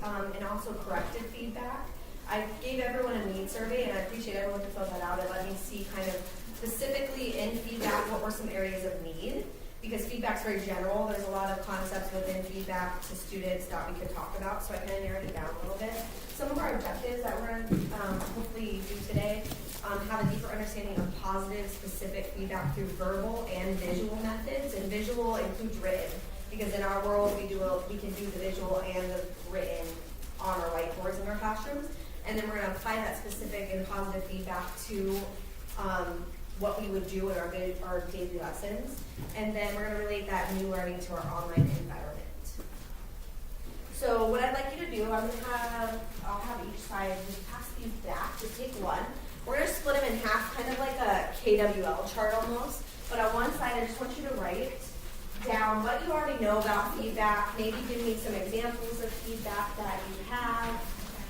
and also corrective feedback. I gave everyone a need survey, and I appreciate everyone who filled that out. It let me see kind of specifically in feedback what were some areas of need, because feedback's very general. There's a lot of concepts within feedback to students that we could talk about, so I kind of narrowed it down a little bit. Some of our objectives that we're going to hopefully do today have a deeper understanding of positive, specific feedback through verbal and visual methods, and visual includes written, because in our world we can do the visual and the written on our whiteboards in our classrooms. And then we're going to apply that specific and positive feedback to what we would do in our daily lessons. And then we're going to relate that new learning to our online environment. So what I'd like you to do, I'll have each side just pass these back. Just take one. We're going to split them in half, kind of like a KWL chart almost. But on one side, I just want you to write down what you already know about feedback. Maybe give me some examples of feedback that you have.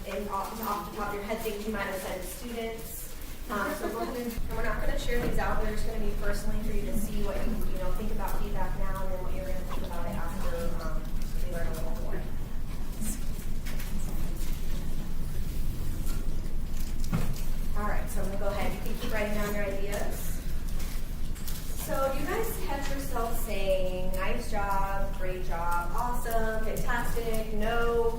And off the top of your head, things you might have said to students. So go ahead and we're not going to share these out. They're just going to be personally for you to see what you think about feedback now, and then what you're going to think about it after we learn a little more. All right, so I'm going to go ahead. You can keep writing down your ideas. So do you guys catch yourself saying, nice job, great job, awesome, fantastic, no?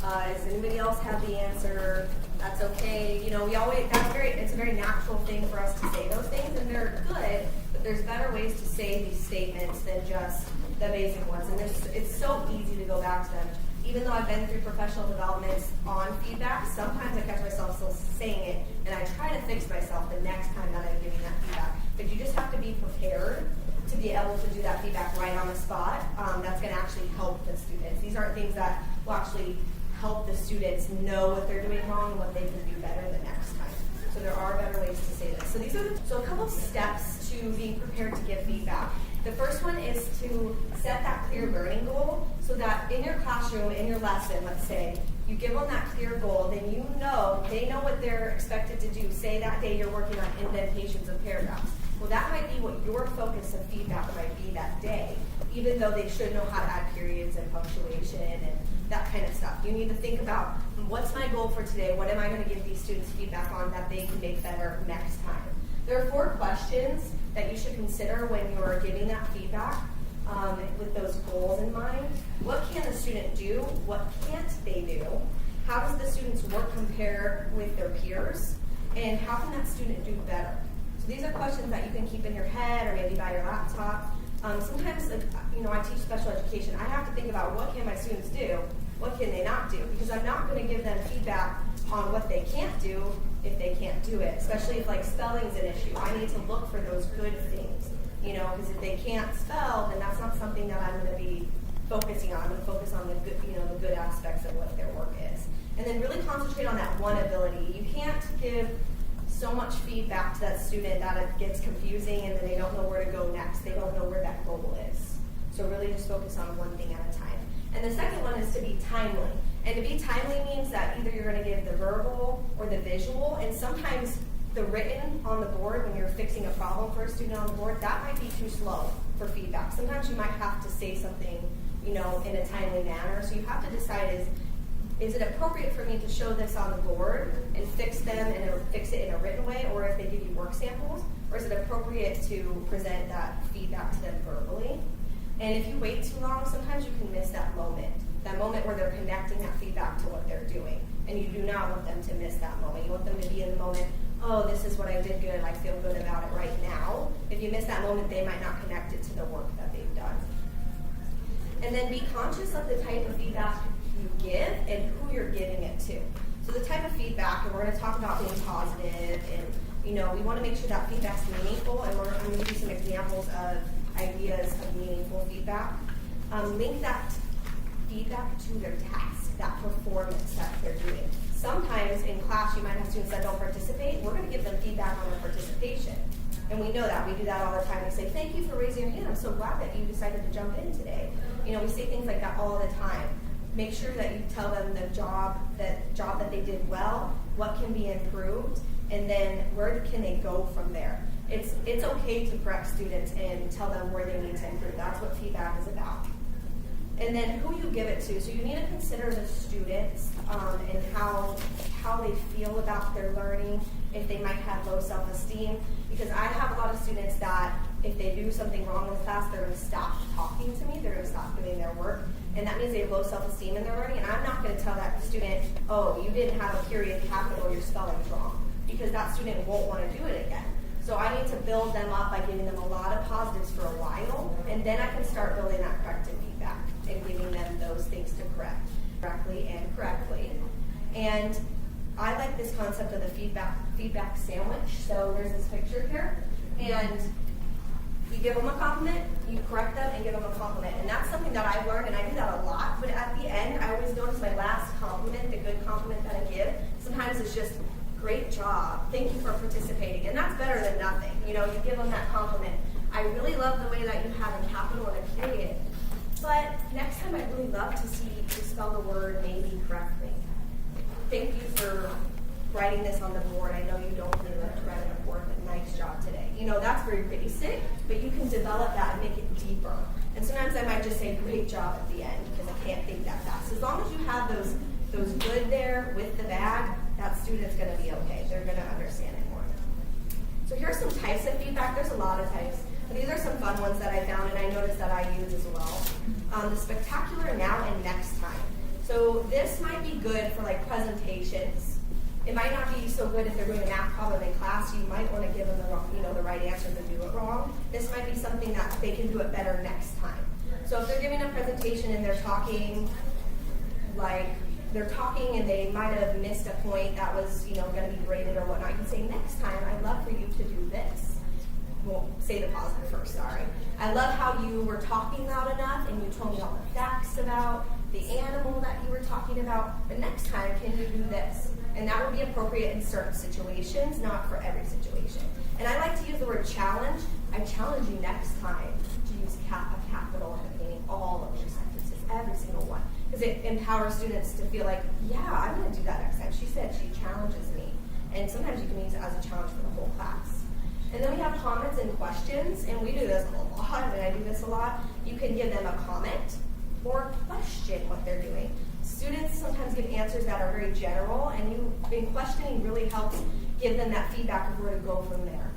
Does anybody else have the answer? That's okay. It's a very natural thing for us to say those things, and they're good, but there's better ways to say these statements than just the basic ones. And it's so easy to go back to them. Even though I've been through professional developments on feedback, sometimes I catch myself still saying it, and I try to fix myself the next time that I'm giving that feedback. But you just have to be prepared to be able to do that feedback right on the spot. That's going to actually help the students. These aren't things that will actually help the students know what they're doing wrong and what they can do better the next time. So there are better ways to say this. So a couple of steps to being prepared to give feedback. The first one is to set that clear learning goal, so that in your classroom, in your lesson, let's say, you give them that clear goal, then they know what they're expected to do. Say that day you're working on indentations of paragraphs. Well, that might be what your focus of feedback might be that day, even though they should know how to add periods and punctuation and that kind of stuff. You need to think about, what's my goal for today? What am I going to give these students feedback on that they can make better next time? There are 4 questions that you should consider when you're giving that feedback with those goals in mind. What can the student do? What can't they do? How does the student's work compare with their peers? And how can that student do better? So these are questions that you can keep in your head or maybe by your laptop. Sometimes, I teach special education. I have to think about, what can my students do? What can they not do? Because I'm not going to give them feedback on what they can't do if they can't do it, especially if spelling's an issue. I need to look for those good things, because if they can't spell, then that's not something that I'm going to be focusing on. I'm going to focus on the good, the good aspects of what their work is. And then really concentrate on that one ability. You can't give so much feedback to that student that it gets confusing and then they don't know where to go next. They don't know where that goal is. So really just focus on one thing at a time. And the second one is to be timely. And to be timely means that either you're going to give the verbal or the visual, and sometimes the written on the board when you're fixing a problem for a student on the board, that might be too slow for feedback. Sometimes you might have to say something, in a timely manner. So you have to decide, is it appropriate for me to show this on the board and fix it in a written way, or if they give you work samples, or is it appropriate to present that feedback to them verbally? And if you wait too long, sometimes you can miss that moment where they're connecting that feedback to what they're doing. And you do not want them to miss that moment. You want them to be in the moment, oh, this is what I did good, I feel good about it right now. If you miss that moment, they might not connect it to the work that they've done. And then be conscious of the type of feedback you give and who you're giving it to. So the type of feedback, and we're going to talk about being positive, and we want to make sure that feedback's meaningful, and I'm going to give you some examples of ideas of meaningful feedback. Link that feedback to their task, that performance that they're doing. Sometimes in class you might have students that don't participate. We're going to give them feedback on their participation. And we know that. We do that all the time. We say, thank you for raising your hand. I'm so glad that you decided to jump in today. We say things like that all the time. Make sure that you tell them the job that they did well, what can be improved, and then where can they go from there. It's okay to correct students and tell them where they need to improve. That's what feedback is about. And then who you give it to. So you need to consider the students and how they feel about their learning, if they might have low self-esteem. Because I have a lot of students that if they do something wrong in class, they're going to stop talking to me, they're going to stop doing their work. And that means they have low self-esteem in their learning. And I'm not going to tell that student, oh, you didn't have a period capital, your spelling's wrong. Because that student won't want to do it again. So I need to build them up by giving them a lot of positives for a while, and then I can start building that corrective feedback and giving them those things to correct correctly and correctly. And I like this concept of the feedback sandwich. So there's this picture here, and you give them a compliment, you correct them, and give them a compliment. And that's something that I've learned, and I do that a lot, but at the end, I always notice my last compliment, the good compliment that I give, sometimes it's just, great job, thank you for participating, and that's better than nothing. You know, you give them that compliment. I really love the way that you have a capital and a period, but next time I'd really love to see you spell the word maybe correctly. Thank you for writing this on the board. I know you don't really like to write on the board, but nice job today. You know, that's very basic, but you can develop that and make it deeper. And sometimes I might just say great job at the end because I can't think that fast. As long as you have those good there with the bad, that student's going to be okay. They're going to understand it more. So here are some types of feedback. There's a lot of types, but these are some fun ones that I found and I noticed that I use as well. The spectacular now and next time. So this might be good for like presentations. It might not be so good if they're doing a math problem in class. You might want to give them the right answer to do it wrong. This might be something that they can do it better next time. So if they're giving a presentation and they're talking and they might have missed a point that was, going to be graded or whatnot, you can say, next time, I'd love for you to do this. Well, say the positive first, sorry. I love how you were talking loud enough and you told me all the facts about the animal that you were talking about, but next time, can you do this? And that would be appropriate in certain situations, not for every situation. And I like to use the word challenge. I challenge you next time to use a capital containing all of your sentences, every single one. Because it empowers students to feel like, yeah, I'm going to do that next time. She said she challenges me. And sometimes you can use it as a challenge for the whole class. And then we have comments and questions, and we do this a lot, and I do this a lot. You can give them a comment or question what they're doing. Students sometimes give answers that are very general, and questioning really helps give them that feedback of where to go from there.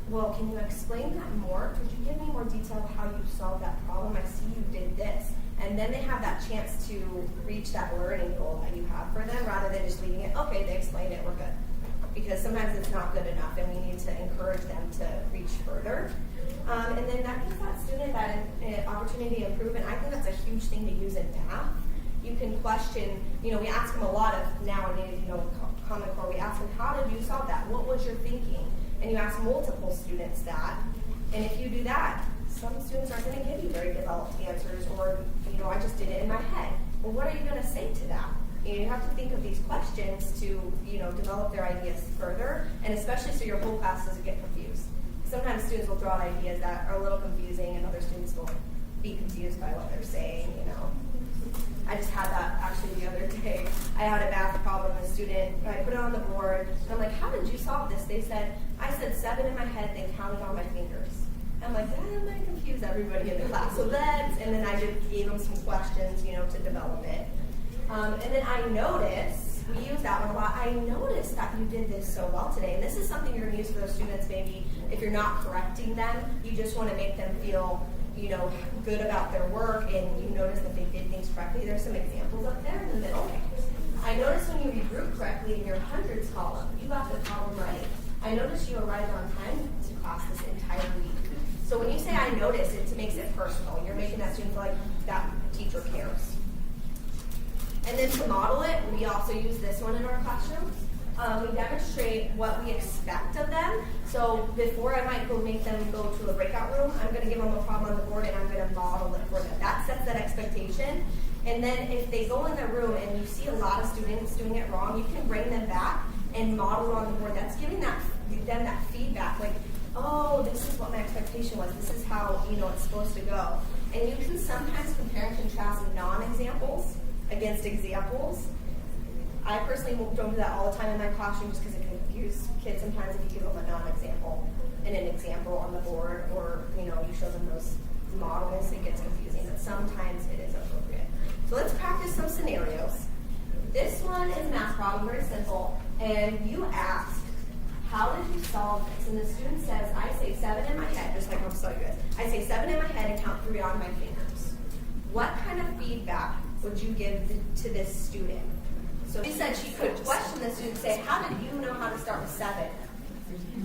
Well, can you explain that more? Could you give me more detail of how you solved that problem? I see you did this. And then they have that chance to reach that learning goal that you have for them rather than just leaving it, okay, they explained it, we're good. Because sometimes it's not good enough and we need to encourage them to reach further. And then that gives that student that opportunity to improve, and I think that's a huge thing to use in math. You can question, we ask them a lot of nowadays, Common Core, we ask them, how did you solve that? What was your thinking? And you ask multiple students that, and if you do that, some students aren't going to give you very developed answers, or, I just did it in my head. Well, what are you going to say to that? You have to think of these questions to, develop their ideas further, and especially so your whole class doesn't get confused. Sometimes students will throw out ideas that are a little confusing, and other students will be confused by what they're saying, I just had that actually the other day. I had a math problem, a student, I put it on the board, and I'm like, how did you solve this? They said, I said 7 in my head, then counted on my fingers. I'm like, I'm going to confuse everybody in the class. So and then I just gave them some questions, to develop it. And then I noticed, we use that one a lot, I noticed that you did this so well today. And this is something you're going to use for those students maybe if you're not correcting them, you just want to make them feel, good about their work, and you notice that they did things correctly. There's some examples up there in the middle. I noticed when you regroup correctly in your hundreds column, you got the problem right. I noticed you arrived on time to class this entire week. So when you say I noticed, it makes it personal. You're making that student feel like that teacher cares. And then to model it, we also use this one in our classroom. We demonstrate what we expect of them. So before I might make them go to a breakout room, I'm going to give them a problem on the board and I'm going to model it for them. That sets that expectation. And then if they go in the room and you see a lot of students doing it wrong, you can bring them back and model it on the board. That's giving them that feedback, like, oh, this is what my expectation was. This is how it's supposed to go. And you can sometimes compare and contrast non-examples against examples. I personally don't do that all the time in my classroom just because it can confuse kids sometimes if you give them a non-example and an example on the board, or you show them those models, it gets confusing, but sometimes it is appropriate. So let's practice some scenarios. This one is a math problem, very simple, and you ask, how did you solve this? And the student says, I say 7 in my head, just like I'm so good. I say 7 in my head and count 3 on my fingers. What kind of feedback would you give to this student? So she said she could question the student, say, how did you know how to start with 7?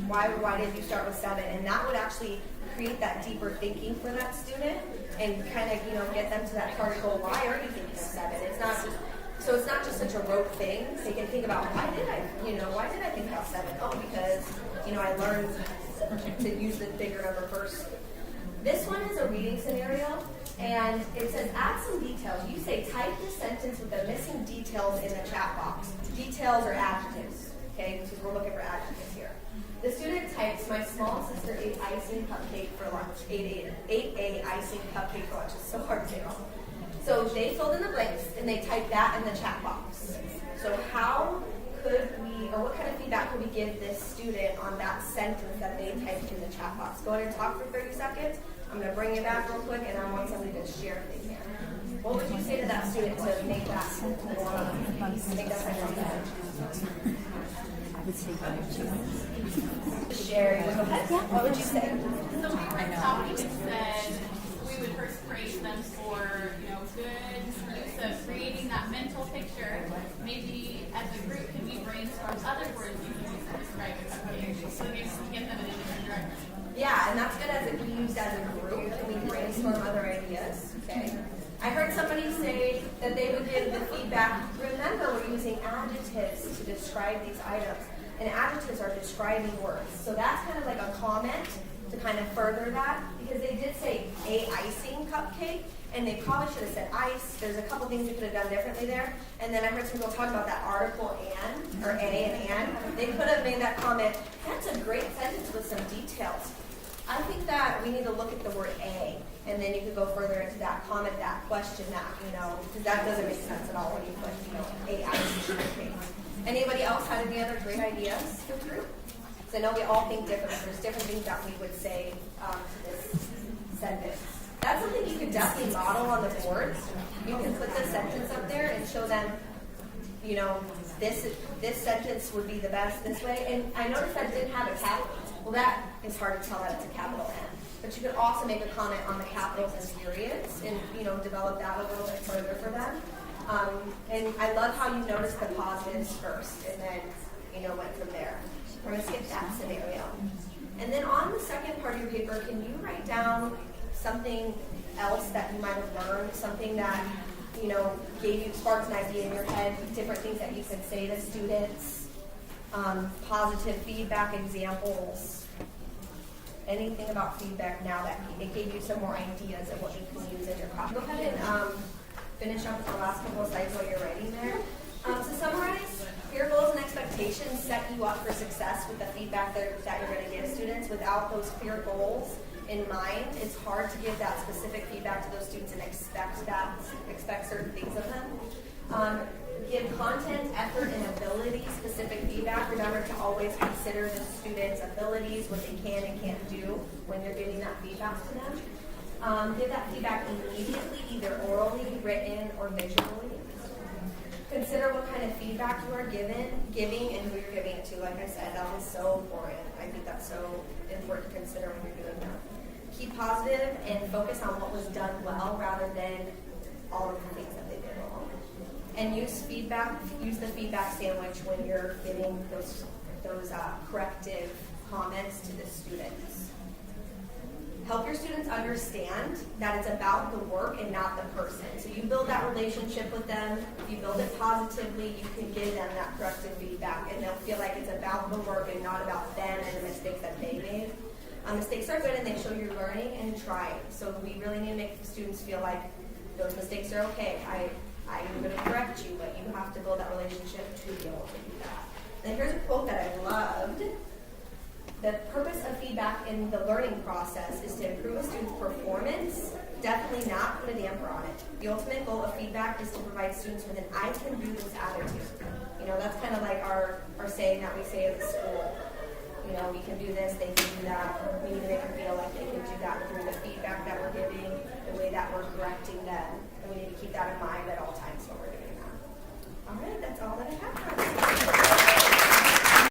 Why did you start with 7? And that would actually create that deeper thinking for that student and kind of, get them to that target goal. Why are you thinking of 7? It's not just such a rote thing. They can think about, why did I think about 7? Oh, because, I learned to use the bigger number first. This one is a reading scenario, and it says, add some details. You say, type the sentence with the missing details in the chat box. Details or adjectives, okay? Because we're looking for adjectives here. The student types, my small sister ate icing cupcake for lunch. Ate a icing cupcake for lunch. It's so hard to say all. So they filled in the blanks, and they typed that in the chat box. So how could we, or what kind of feedback could we give this student on that sentence that they typed in the chat box? Go ahead and talk for 30 seconds. I'm going to bring it back real quick, and I want somebody to share if they can. What would you say to that student to make that more, make that sentence? I would say Share. Go ahead. Yeah. What would you say? So we were talking and said we would first praise them for, good use of creating that mental picture. Maybe as a group, can we brainstorm other words you can use to describe a cupcake? So maybe we get them in a different direction. Yeah, and that's good as it be used as a group. Can we brainstorm other ideas? Okay. I heard somebody say that they would give the feedback. Remember, we're using adjectives to describe these items. And adjectives are describing words. So that's kind of like a comment to kind of further that, because they did say a icing cupcake, and they probably should have said ice. There's a couple things they could have done differently there. And then I heard some people talk about that article and, or a and and. They could have made that comment, that's a great sentence with some details. I think that we need to look at the word a, and then you could go further into that comment, that question, that, because that doesn't make sense at all when you put, a icing cupcake. Anybody else have any other great ideas for the group? So I know we all think differently. There's different things that we would say to this sentence. That's something you could definitely model on the boards. You can put the sentence up there and show them, this sentence would be the best this way. And I noticed that didn't have a capital. Well, that is hard to tell that it's a capital N. But you could also make a comment on the capitals and periods and, develop that a little bit further for them. And I love how you noticed the positives first and then, went from there. We're going to skip that scenario. And then on the second part of your paper, can you write down something else that you might have learned, something that, sparked an idea in your head, different things that you could say to students, positive feedback examples, anything about feedback now that it gave you some more ideas of what you can use in your class. Go ahead and finish up with the last couple of slides while you're writing there. To summarize, your goals and expectations set you up for success with the feedback that you're going to give students. Without those clear goals in mind, it's hard to give that specific feedback to those students and expect certain things of them. Give content, effort, and ability specific feedback. Remember to always consider the students' abilities, what they can and can't do when you're giving that feedback to them. Give that feedback immediately, either orally, written, or visually. Consider what kind of feedback you are giving, and who you're giving it to. Like I said, that is so important. I think that's so important to consider when you're doing that. Keep positive and focus on what was done well rather than all of the things that they did wrong. And use the feedback sandwich when you're giving those corrective comments to the students. Help your students understand that it's about the work and not the person. So you build that relationship with them. If you build it positively, you can give them that corrective feedback, and they'll feel like it's about the work and not about them and the mistakes that they made. Mistakes are good, and they show you're learning and trying. So we really need to make students feel like those mistakes are okay. I'm going to correct you, but you have to build that relationship to be able to do that. And here's a quote that I loved. The purpose of feedback in the learning process is to improve a student's performance, definitely not put a damper on it. The ultimate goal of feedback is to provide students with an I can do this attitude. That's kind of like our saying that we say at the school. We can do this, they can do that. We need to make them feel like they can do that through the feedback that we're giving, the way that we're correcting them, And we need to keep that in mind at all times when we're